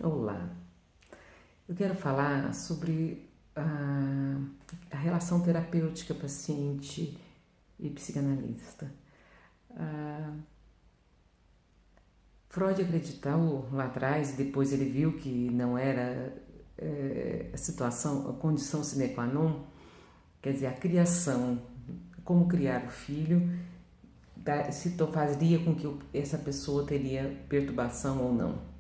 Olá, eu quero falar sobre a relação terapêutica paciente e psicanalista. Freud acreditava lá atrás, depois ele viu que não era a situação, a condição sine qua non, quer dizer, a criação, como criar o filho, se fazia com que essa pessoa teria perturbação ou não.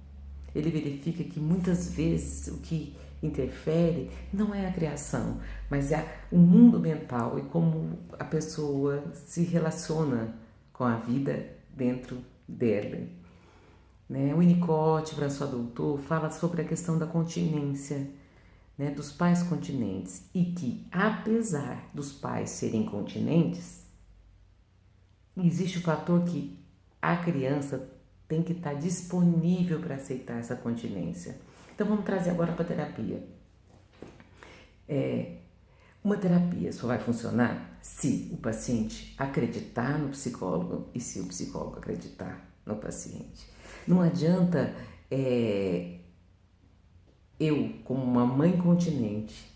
Ele verifica que muitas vezes o que interfere não é a criação, mas é o mundo mental e como a pessoa se relaciona com a vida dentro dela. O Winnicott, François Doutor, fala sobre a questão da continência, dos pais continentes, e que, apesar dos pais serem continentes, existe o fator que a criança tem que estar disponível para aceitar essa continência. Então vamos trazer agora para a terapia. Uma terapia só vai funcionar se o paciente acreditar no psicólogo e se o psicólogo acreditar no paciente. Não adianta eu, como uma mãe continente,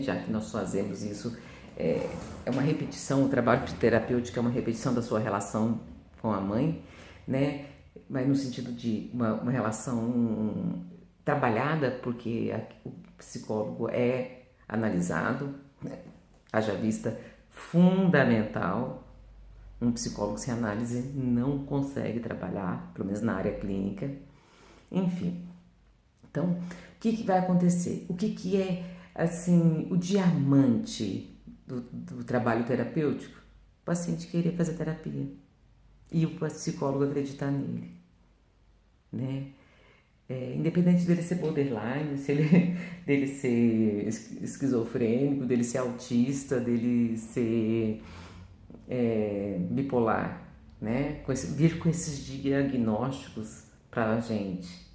já que nós fazemos isso, é uma repetição, o trabalho terapêutico é uma repetição da sua relação com a mãe, mas no sentido de uma relação trabalhada, porque o psicólogo é analisado, haja vista fundamental. Um psicólogo sem análise não consegue trabalhar, pelo menos na área clínica. Enfim, então, o que vai acontecer? O que é, assim, o diamante do trabalho terapêutico? O paciente querer fazer terapia e o psicólogo acreditar nele, independente dele ser borderline, dele ser esquizofrênico, dele ser autista, dele ser bipolar, vir com esses diagnósticos para a gente.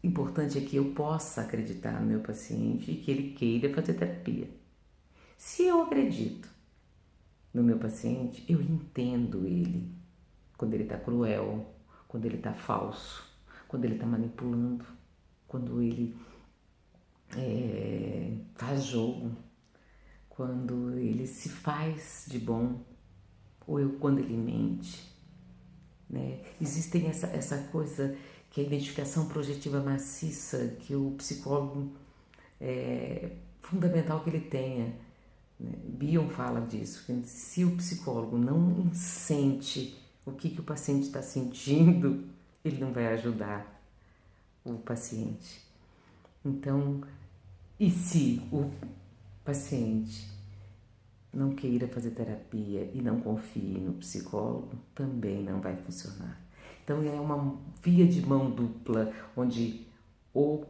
O importante é que eu possa acreditar no meu paciente e que ele queira fazer terapia. Se eu acredito no meu paciente, eu entendo ele quando ele está cruel, quando ele está falso, quando ele está manipulando, quando ele faz jogo, quando ele se faz de bom, ou quando ele mente. Existem essa coisa que é a identificação projetiva maciça, que o psicólogo é fundamental que ele tenha. Bion fala disso, que se o psicólogo não sente o que o paciente está sentindo, ele não vai ajudar o paciente. Então, e se o paciente não queira fazer terapia e não confie no psicólogo, também não vai funcionar. Então é uma via de mão dupla, onde o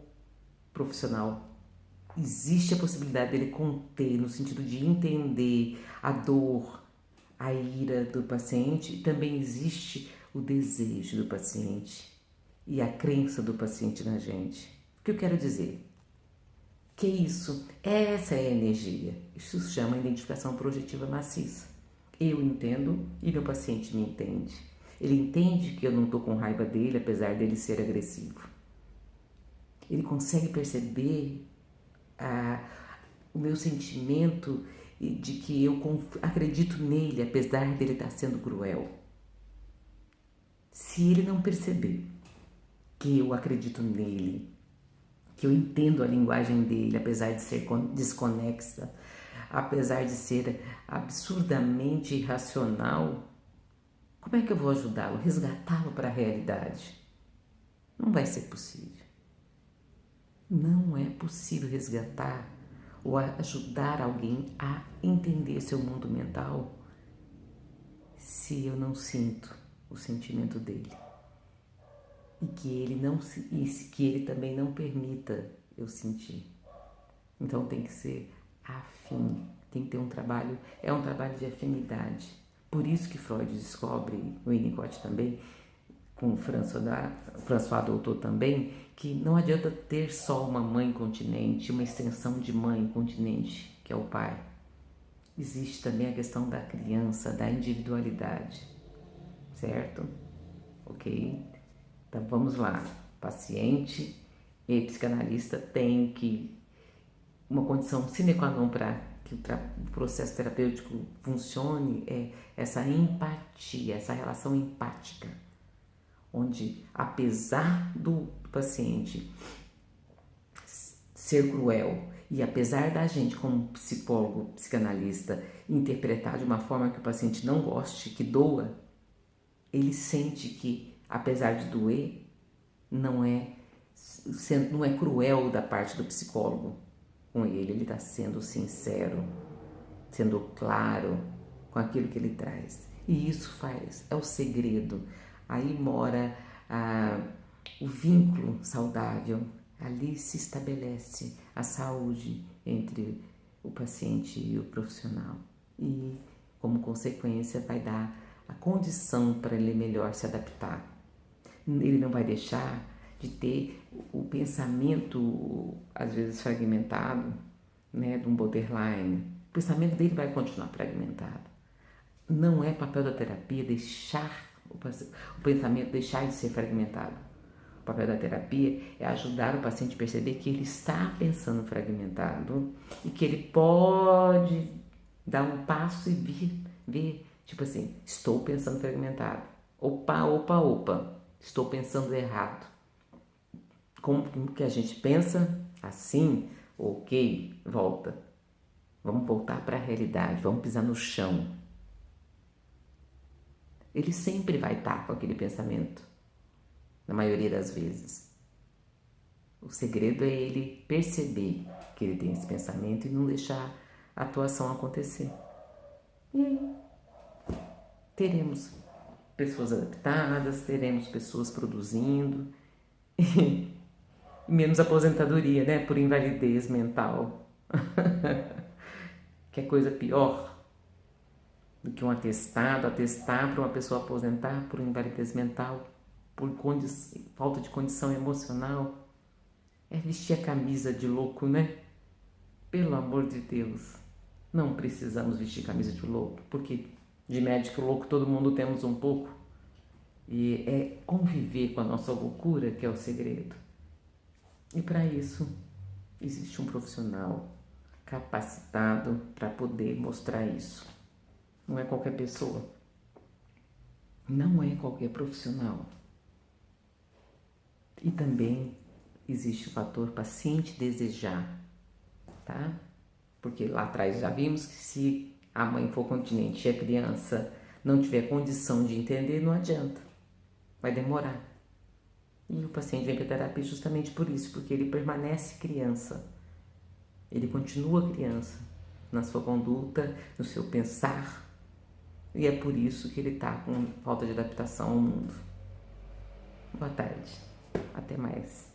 profissional existe a possibilidade dele conter, no sentido de entender a dor, a ira do paciente, e também existe o desejo do paciente e a crença do paciente na gente. O que eu quero dizer? Que isso, essa é a energia. Isso se chama identificação projetiva maciça. Eu entendo e meu paciente me entende. Ele entende que eu não estou com raiva dele, apesar dele ser agressivo. Ele consegue perceber o meu sentimento de que eu acredito nele, apesar dele estar sendo cruel. Se ele não perceber que eu acredito nele, que eu entendo a linguagem dele, apesar de ser desconexa, apesar de ser absurdamente irracional, como é que eu vou ajudá-lo, resgatá-lo para a realidade? Não vai ser possível. Não é possível resgatar ou ajudar alguém a entender seu mundo mental se eu não sinto o sentimento dele. E que ele também não permita eu sentir. Então tem que ser afim, tem que ter um trabalho de afinidade. Por isso que Freud descobre, o Winnicott também, com François Doutor também, que não adianta ter só uma mãe continente, uma extensão de mãe continente, que é o pai. Existe também a questão da criança, da individualidade, certo? Ok? Então vamos lá. Paciente e psicanalista têm que, uma condição sine qua non para que o processo terapêutico funcione é essa empatia, essa relação empática, onde apesar do paciente ser cruel e apesar da gente como psicólogo, psicanalista, interpretar de uma forma que o paciente não goste, que doa, ele sente que apesar de doer, não é cruel da parte do psicólogo com ele está sendo sincero, sendo claro com aquilo que ele traz. E isso é o segredo. Aí mora o vínculo saudável, ali se estabelece a saúde entre o paciente e o profissional. E, como consequência, vai dar a condição para ele melhor se adaptar. Ele não vai deixar de ter o pensamento, às vezes fragmentado, né, de um borderline. O pensamento dele vai continuar fragmentado. Não é papel da terapia deixar o pensamento deixar de ser fragmentado. O papel da terapia é ajudar o paciente a perceber que ele está pensando fragmentado e que ele pode dar um passo e ver, tipo assim, estou pensando fragmentado. Opa, estou pensando errado. Como que a gente pensa? Assim, ok, volta. Vamos voltar para a realidade, vamos pisar no chão. Ele sempre vai estar com aquele pensamento, na maioria das vezes. O segredo é ele perceber que ele tem esse pensamento e não deixar a atuação acontecer. E aí, teremos pessoas adaptadas, teremos pessoas produzindo e menos aposentadoria, né, por invalidez mental. Que é coisa pior do que um atestado, atestar para uma pessoa aposentar por invalidez mental, por falta de condição emocional. É vestir a camisa de louco, né? Pelo amor de Deus, não precisamos vestir camisa de louco, porque de médico louco todo mundo temos um pouco. E é conviver com a nossa loucura que é o segredo. E para isso, existe um profissional capacitado para poder mostrar isso. Não é qualquer pessoa. Não é qualquer profissional. E também existe o fator paciente desejar, tá? Porque lá atrás já vimos que se a mãe for continente e a criança não tiver condição de entender, não adianta. Vai demorar. E o paciente vem para terapia justamente por isso, porque ele permanece criança. Ele continua criança na sua conduta, no seu pensar. E é por isso que ele está com falta de adaptação ao mundo. Boa tarde. Até mais.